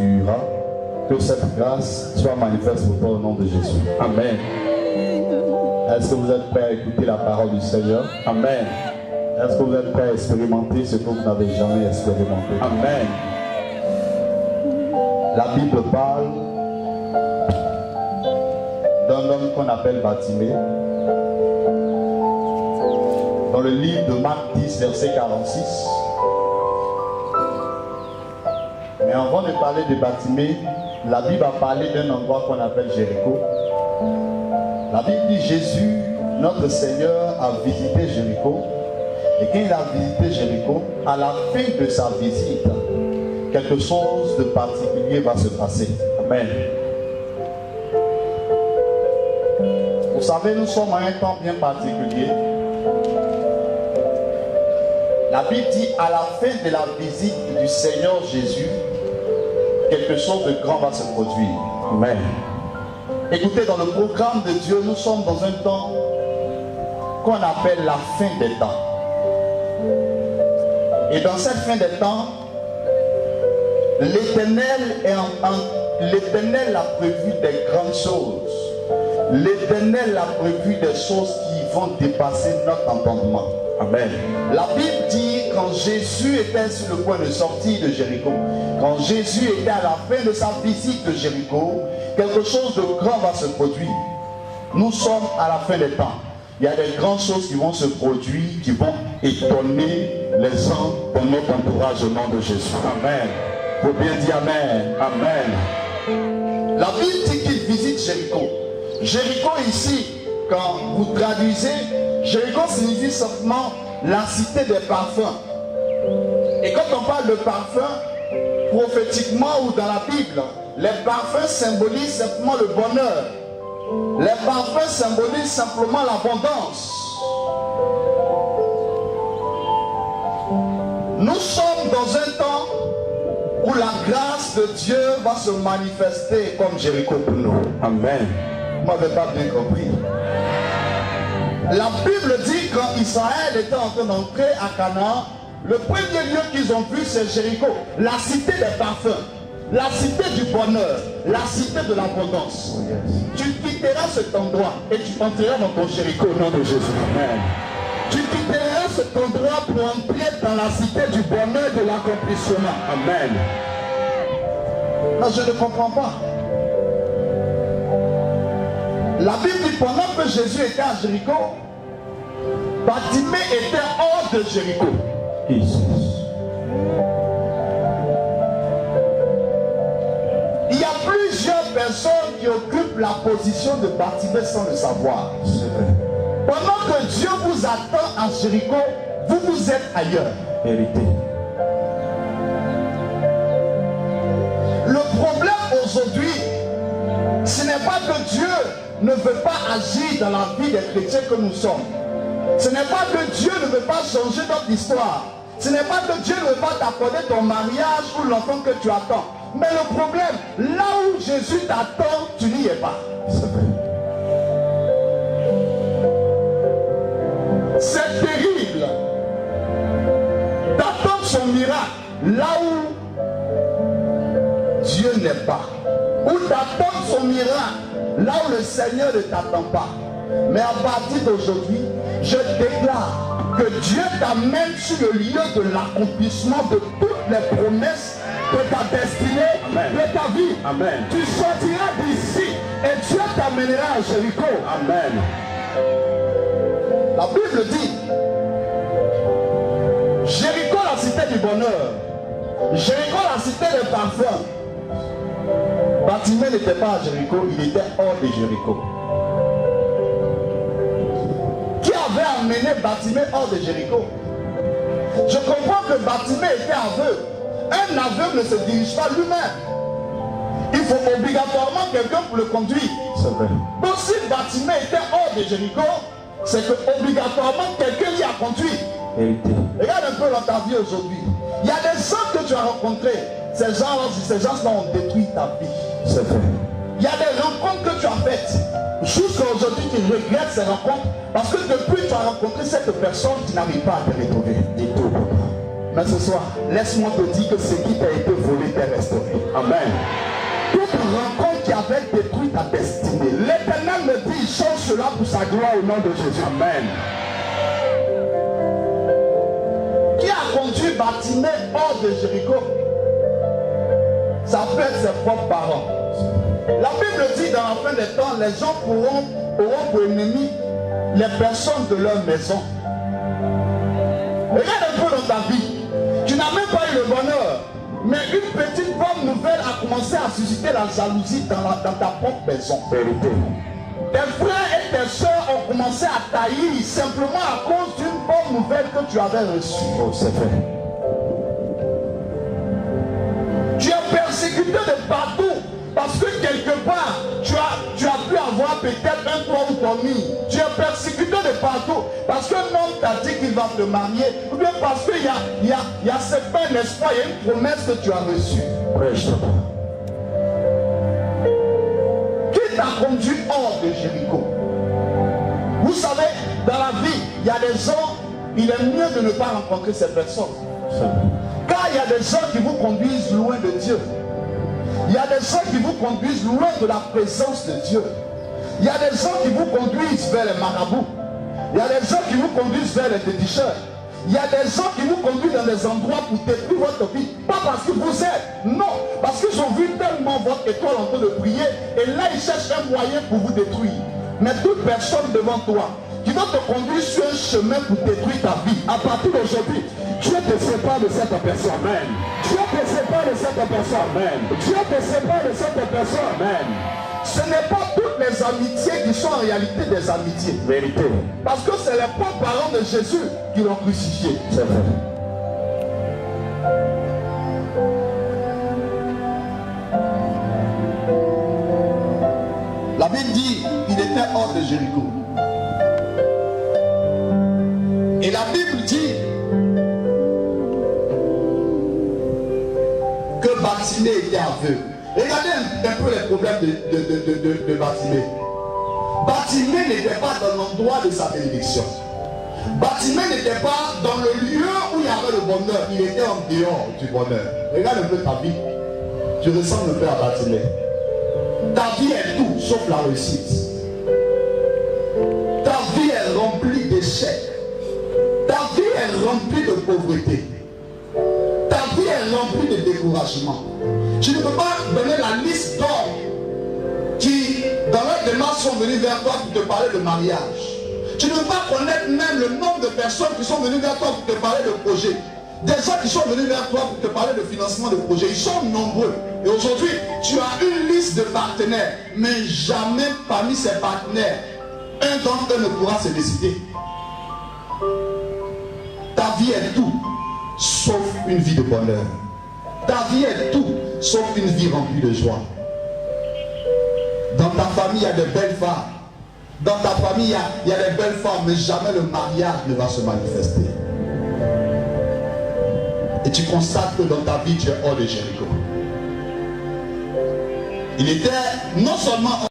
tuera. Que cette grâce soit manifeste pour toi au nom de Jésus. Amen. Est-ce que vous êtes prêts à écouter la parole du Seigneur? Amen. Est-ce que vous êtes prêts à expérimenter ce que vous n'avez jamais expérimenté? Amen. La Bible parle d'un homme qu'on appelle Bartimée. Dans le livre de Marc 10, verset 46. Mais avant de parler de Bartimée, la Bible a parlé d'un endroit qu'on appelle Jéricho. La Bible dit Jésus, notre Seigneur, a visité Jéricho. Et quand il a visité Jéricho, à la fin de sa visite, quelque chose de particulier va se passer. Amen. Vous savez, nous sommes à un temps bien particulier. La Bible dit à la fin de la visite du Seigneur Jésus, quelque chose de grand va se produire. Amen. Écoutez, dans le programme de Dieu, nous sommes dans un temps qu'on appelle la fin des temps. Et dans cette fin des temps, l'Éternel a prévu des grandes choses. L'Éternel a prévu des choses qui vont dépasser notre entendement. Amen. La Bible dit quand Jésus était sur le point de sortir de Jéricho, quand Jésus était à la fin de sa visite de Jéricho, quelque chose de grand va se produire. Nous sommes à la fin des temps. Il y a des grandes choses qui vont se produire, qui vont étonner les gens dans notre entourage au nom de Jésus. Amen. Il faut bien dire Amen. Amen. La Bible dit qu'il visite Jéricho. Jéricho ici, quand vous traduisez, Jéricho signifie simplement la cité des parfums. Et quand on parle de parfum, prophétiquement ou dans la Bible, les parfums symbolisent simplement le bonheur. Les parfums symbolisent simplement l'abondance. Nous sommes dans un temps où la grâce de Dieu va se manifester comme Jéricho pour nous. Amen. Vous m'avez pas bien compris. La Bible dit quand Israël était en train d'entrer à Canaan, le premier lieu qu'ils ont vu c'est Jéricho, la cité des parfums, la cité du bonheur, la cité de l'abondance. Oh yes. Tu quitteras cet endroit et tu entreras dans ton Jéricho au nom de Jésus. Amen. Tu quitteras cet endroit pour entrer dans la cité du bonheur et de l'accomplissement. Amen. Non, je ne comprends pas. La Bible dit pendant que Jésus était à Jéricho, Bartimée était hors de Jéricho. Il y a plusieurs personnes qui occupent la position de Bartimée sans le savoir. Pendant que Dieu vous attend à Jéricho, vous êtes ailleurs. Vérité. Le problème aujourd'hui, ce n'est pas que Dieu ne veut pas agir dans la vie des chrétiens que nous sommes. Ce n'est pas que Dieu ne veut pas changer notre histoire. Ce n'est pas que Dieu ne veut pas t'accorder ton mariage ou l'enfant que tu attends. Mais le problème, là où Jésus t'attend, tu n'y es pas. C'est terrible d'attendre son miracle là où Dieu n'est pas. Ou d'attendre son miracle là où le Seigneur ne t'attend pas. Mais à partir d'aujourd'hui, je déclare que Dieu t'amène sur le lieu de l'accomplissement de toutes les promesses de ta destinée, amen, de ta vie. Amen. Tu sortiras d'ici et Dieu t'amènera à Jéricho. Amen. La Bible dit Jéricho, la cité du bonheur. Jéricho, la cité des parfums. Bartimée n'était pas à Jéricho, il était hors de Jéricho. Qui avait amené Bartimée hors de Jéricho? Je comprends que Bartimée était aveugle. Un aveugle ne se dirige pas lui-même. Il faut obligatoirement quelqu'un pour le conduire. C'est vrai. Donc si Bartimée était hors de Jéricho, c'est que obligatoirement quelqu'un l'y a conduit. Vérité. Regarde un peu dans ta vie aujourd'hui. Il y a des gens que tu as rencontrés. Ces gens-là ont détruit ta vie. C'est vrai. Il y a des rencontres que tu as faites. Jusqu'à aujourd'hui, tu regrettes ces rencontres. Parce que depuis que tu as rencontré cette personne, tu n'arrives pas à te retrouver. Du tout. Mais ce soir, laisse-moi te dire que ce qui t'a été volé t'est restauré. Amen. Toute rencontre qui avait détruit ta destinée, l'Éternel me dit, il change cela pour sa gloire au nom de Jésus. Amen. Qui a conduit Bartimée hors de Jéricho? Ça peut être ses propres parents. La Bible dit dans la fin des temps, les gens auront pour ennemis les personnes de leur maison. Regarde un peu dans ta vie. Tu n'as même pas eu le bonheur. Mais une petite bonne nouvelle a commencé à susciter la jalousie dans ta propre maison. Vérité. Tes frères et tes soeurs ont commencé à taillir simplement à cause d'une bonne nouvelle que tu avais reçue. Oh, c'est fait. Tu es persécuté de partout parce que quelque part tu as pu avoir peut-être un toit ou dormi. Tu es persécuté de partout parce qu'un homme t'a dit qu'il va te marier, ou bien parce qu'il y a certains espoirs, il y a une promesse que tu as reçue. Prêche-toi. Qui t'a conduit hors de Jéricho? Vous savez, dans la vie, il y a des gens, il est mieux de ne pas rencontrer ces personnes. Car il y a des gens qui vous conduisent loin de Dieu. Il y a des gens qui vous conduisent loin de la présence de Dieu. Il y a des gens qui vous conduisent vers les marabouts. Il y a des gens qui vous conduisent vers les féticheurs. Il y a des gens qui vous conduisent dans des endroits pour détruire votre vie. Pas parce que vous êtes, non. Parce qu'ils ont vu tellement votre étoile en train de briller. Et là, ils cherchent un moyen pour vous détruire. Mais toute personne devant toi qui va te conduire sur un chemin pour détruire ta vie, à partir d'aujourd'hui, Dieu te sépare de cette personne. Amen. Dieu te sépare de cette personne. Amen. Dieu te sépare de cette personne. Amen. Ce n'est pas toutes les amitiés qui sont en réalité des amitiés. Vérité. Parce que c'est les propres parents de Jésus qui l'ont crucifié. C'est vrai. La Bible dit qu'il était hors de Jéricho. Et la Bible dit que Bartimée était aveugle. Regardez un peu les problèmes de Bartimée. Bartimée n'était pas dans l'endroit de sa bénédiction. Bartimée n'était pas dans le lieu où il y avait le bonheur. Il était en dehors du bonheur. Regarde un peu ta vie. Tu ressembles un peu à Bartimée. Ta vie est tout sauf la réussite. Ta vie est remplie d'échecs. Ta vie est remplie de pauvreté. Ta vie est remplie de découragement. Tu ne peux pas donner la liste d'hommes qui, dans leur démarche, sont venus vers toi pour te parler de mariage. Tu ne peux pas connaître même le nombre de personnes qui sont venues vers toi pour te parler de projet. Des gens qui sont venus vers toi pour te parler de financement de projet. Ils sont nombreux. Et aujourd'hui, tu as une liste de partenaires. Mais jamais parmi ces partenaires, un d'entre eux ne pourra se décider. Ta vie est tout, sauf une vie de bonheur. Ta vie est tout, sauf une vie remplie de joie. Dans ta famille, il y a de belles femmes. Dans ta famille, il y a des belles femmes, mais jamais le mariage ne va se manifester. Et tu constates que dans ta vie, tu es hors de Jéricho. Il était non seulement